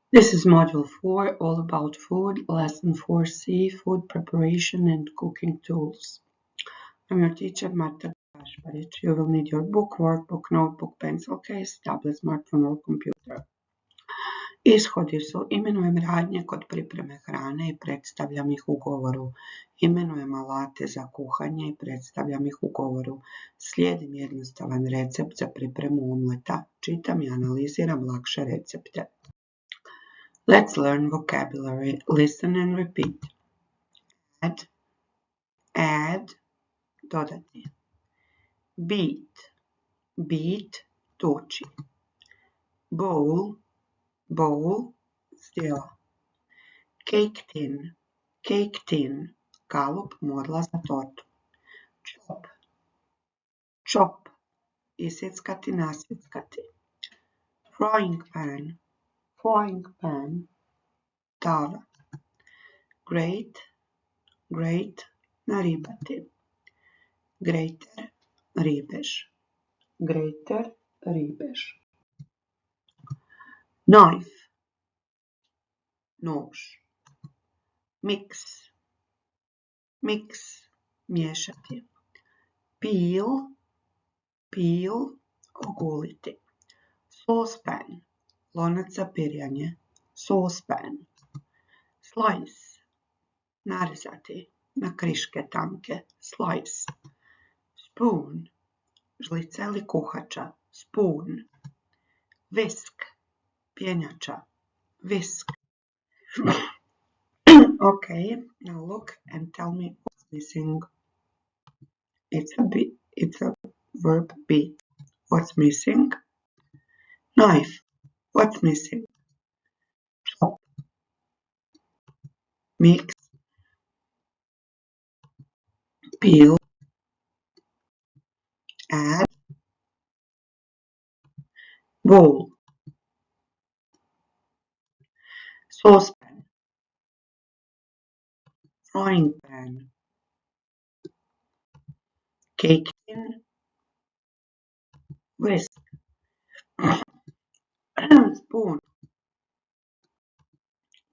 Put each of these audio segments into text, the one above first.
This is Module 4, all about food, Lesson 4C, food preparation and cooking tools. I'm your teacher, Marta Gašparić. You will need your book, workbook, notebook, pencil case, tablet, smartphone or computer. Ishodi su: imenujem radnje kod pripreme hrane i predstavljam ih u govoru. Imenujem alate za kuhanje i predstavljam ih u govoru. Slijedim jednostavan recept za pripremu omleta. Čitam i analiziram lakše recepte. Let's learn vocabulary. Listen and repeat. Add, dodati. Beat, tuči. Bowl, zdjela. Cake tin, kalup, modla za tortu. Chop, isjeckati, nasjeckati. Frying pan, tava. Grate, naribati. Grater, ribež. Knife, nož. Mix, miješati. Peel, oguliti. Saucepan, lonac za pirjanje. Saucepan. Slice, narezati na kriške tanke. Slice. Spoon, žlica ili kuhača. Spoon. Whisk, pjenjača. Whisk. Okay, now look and tell me what's missing. It's a verb beat. What's missing? Knife. What's missing? Chop. Mix. Peel. Add. Bowl. Saucepan. Frying pan. Cake tin. Whisk. Spoon.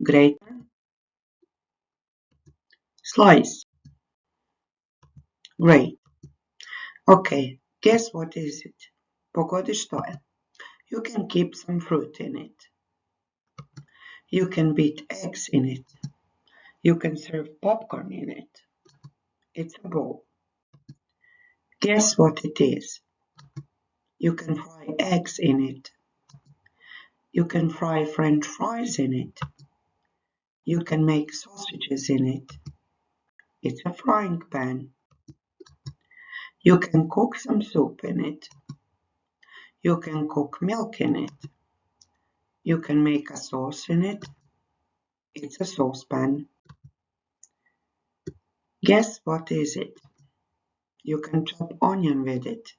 Grater. Slice. Grate. Okay, guess what is it? Pogodi što je. You can keep some fruit in it. You can beat eggs in it. You can serve popcorn in it. It's a bowl. Guess what it is? You can fry eggs in it. You can fry French fries in it. You can make sausages in it. It's a frying pan. You can cook some soup in it. You can cook milk in it. You can make a sauce in it. It's a saucepan. Guess what is it? You can chop onion with it.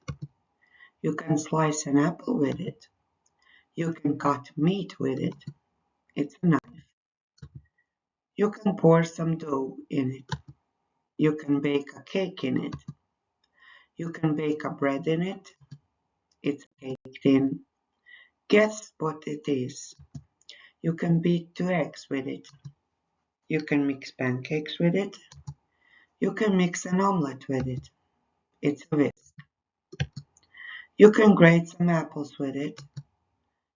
You can slice an apple with it. You can cut meat with it. It's a knife. You can pour some dough in it. You can bake a cake in it. You can bake a bread in it. It's a cake tin. Guess what it is? You can beat 2 eggs with it. You can mix pancakes with it. You can mix an omelette with it. It's a whisk. You can grate some apples with it.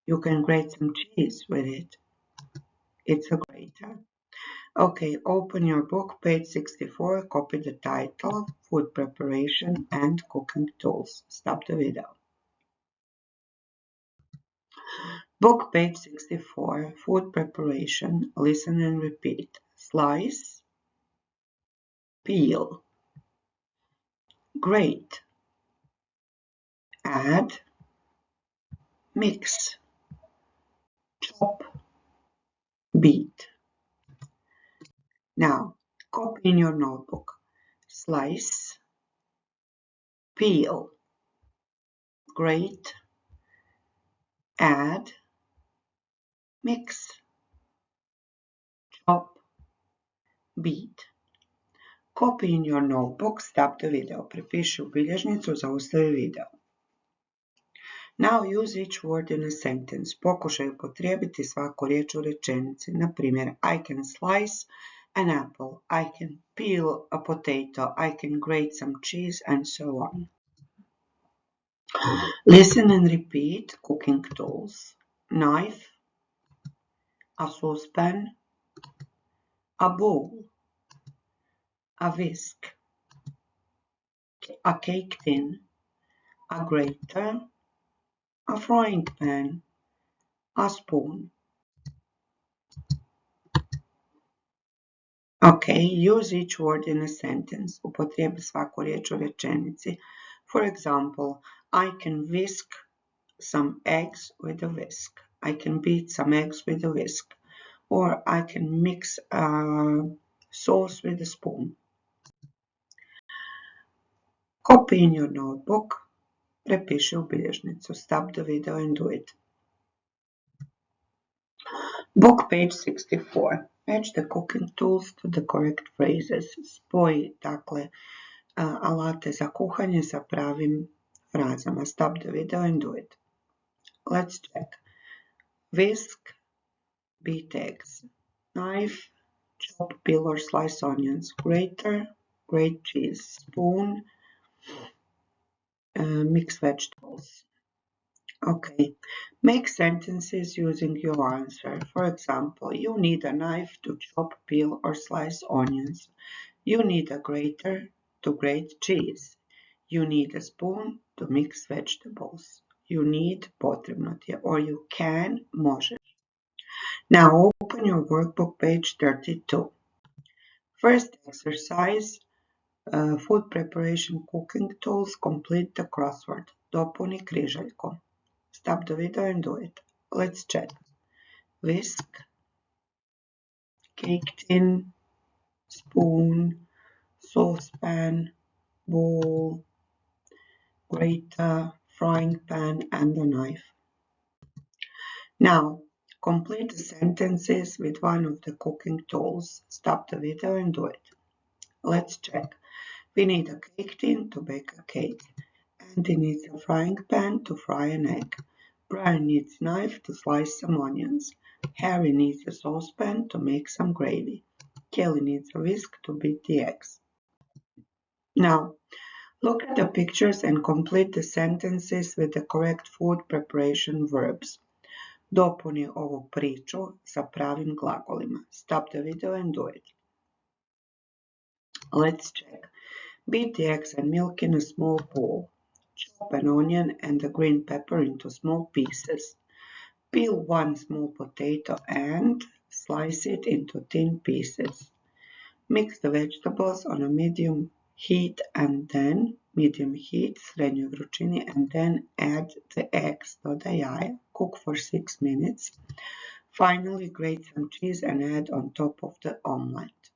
You can grate some cheese with it. It's a grater. Okay, open your book, page 64, copy the title, Food Preparation and Cooking Tools. Stop the video. Book, page 64, Food Preparation. Listen and repeat. Slice, peel, grate, add, mix, chop, beat. Now, copy in your notebook. Slice, peel, grate, add, mix, chop, beat. Copy in your notebook, stop the video. Prepiši u bilježnicu, zaustavi video. Now use each word in a sentence. Pokušaj upotrijebiti svaku riječ u rečenici. Na primjer, I can slice an apple, I can peel a potato, I can grate some cheese, and so on. Listen and repeat cooking tools. Knife, a saucepan, a bowl, a whisk, a cake tin, a grater, a frying pan, a spoon. Okay, use each word in a sentence. Upotrijebi svaku riječ u rečenici. For example, I can whisk some eggs with a whisk. I can beat some eggs with a whisk. Or I can mix sauce with a spoon. Copy in your notebook. Prepiši u bilježnicu. Stop the video and do it. Book page 64. Match the cooking tools to the correct phrases. Spoji, dakle, alate za kuhanje sa pravim frazama. Stop the video and do it. Let's check. Whisk, beat eggs. Knife, chop, peel or slice onions. Grater, grate cheese. Spoon, mix vegetables. Okay, make sentences using your answer. For example, you need a knife to chop, peel or slice onions. You need a grater to grate cheese. You need a spoon to mix vegetables. You need, potrebno ti je, or you can, možeš. Now open your workbook page 32. First exercise, food preparation cooking tools, complete the crossword. Dopuni križaljkom. Stop the video and do it. Let's check. Whisk, cake tin, spoon, saucepan, bowl, grater, frying pan, and a knife. Now, complete the sentences with one of the cooking tools. Stop the video and do it. Let's check. We need a cake tin to bake a cake. Andy needs a frying pan to fry an egg. Brian needs a knife to slice some onions. Harry needs a saucepan to make some gravy. Kelly needs a whisk to beat the eggs. Now, look at the pictures and complete the sentences with the correct food preparation verbs. Dopuni ovu priču sa pravim glagolima. Stop the video and do it. Let's check. Beat the eggs and milk in a small bowl. Chop an onion and a green pepper into small pieces. Peel one small potato and slice it into thin pieces. Mix the vegetables on a medium heat and then srednjoj vrućini, and then add the eggs, dodaj jaja, cook for 6 minutes. Finally, grate some cheese and add on top of the omelette.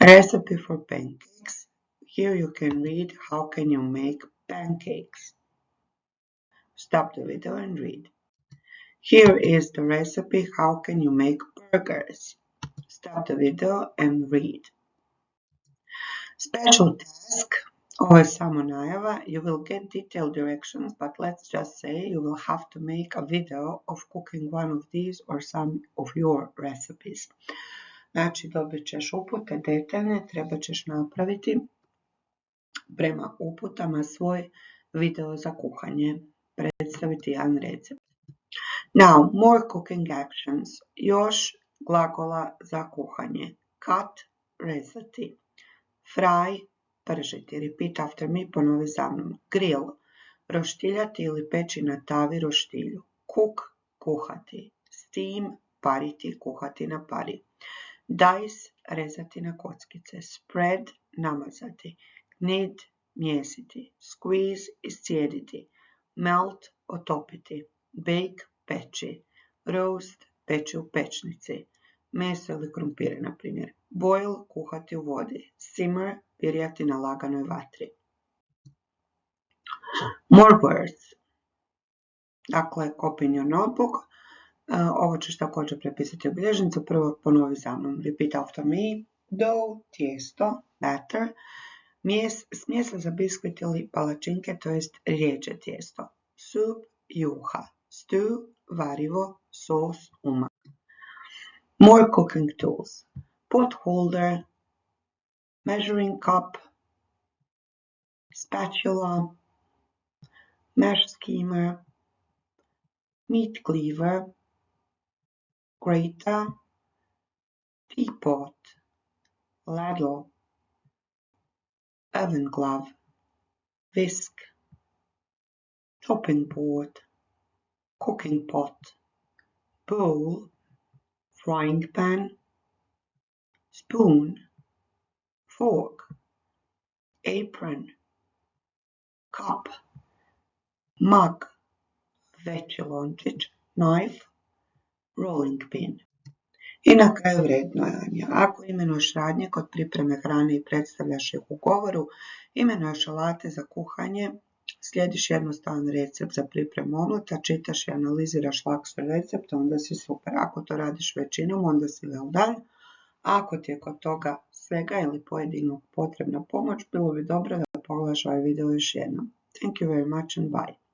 Recipe for pancakes. Here you can read how can you make pancakes. Stop the video and read. Here is the recipe how can you make burgers. Stop the video and read. Special task. Ovo je samo najava. You will get detailed directions, but let's just say you will have to make a video of cooking one of these or some of your recipes. Znači, dobit ćeš upute detaljne, treba ćeš napraviti prema uputama svoj video za kuhanje, predstaviti jedan recept. Now, more cooking actions. Još glagola za kuhanje. Cut, rezati. Fry, pržiti. Repeat after me, ponovi za mnom. Grill, roštiljati ili peći na tavi roštilju. Cook, kuhati. Steam, pariti, kuhati na pari. Dice, rezati na kockice. Spread, namazati. Knead, mjesiti. Squeeze, iscijediti. Melt, otopiti. Bake, peći. Roast, peći u pečnici. Meso ili krumpire, na primjer. Boil, kuhati u vodi. Simmer, pirjati na laganoj vatri. More words. Dakle, copy in your notebook. Ovo ćeš također prepisati u bilježnicu. Prvo ponovi za mnom. Repeat after me. Dough, tijesto, batter. Smjesa za biskvit ili palačinke, to jest rjeđe tijesto. Soup, juha. Stew, varivo, sauce, umak. More cooking tools. Pot holder, measuring cup, spatula, mash skimmer, meat cleaver, grater, teapot, ladle, oven glove, whisk, chopping board, cooking pot, bowl, frying pan, spoon, fork, apron, cup, mug, veći lončić, knife, rolling pin. I na kraju vrednovanje. Ako imenuješ radnje kod pripreme hrane i predstavljaš ih u govoru, imenuješ alate za kuhanje, slijediš jednostavan recept za pripremu omleta, čitaš i analiziraš laksu recept, onda si super. Ako to radiš većinom, onda si well done. Ako ti je kod toga svega ili pojedinog potrebna pomoć, bilo bi dobro da pogledaš ovaj video još jednom. Thank you very much and bye.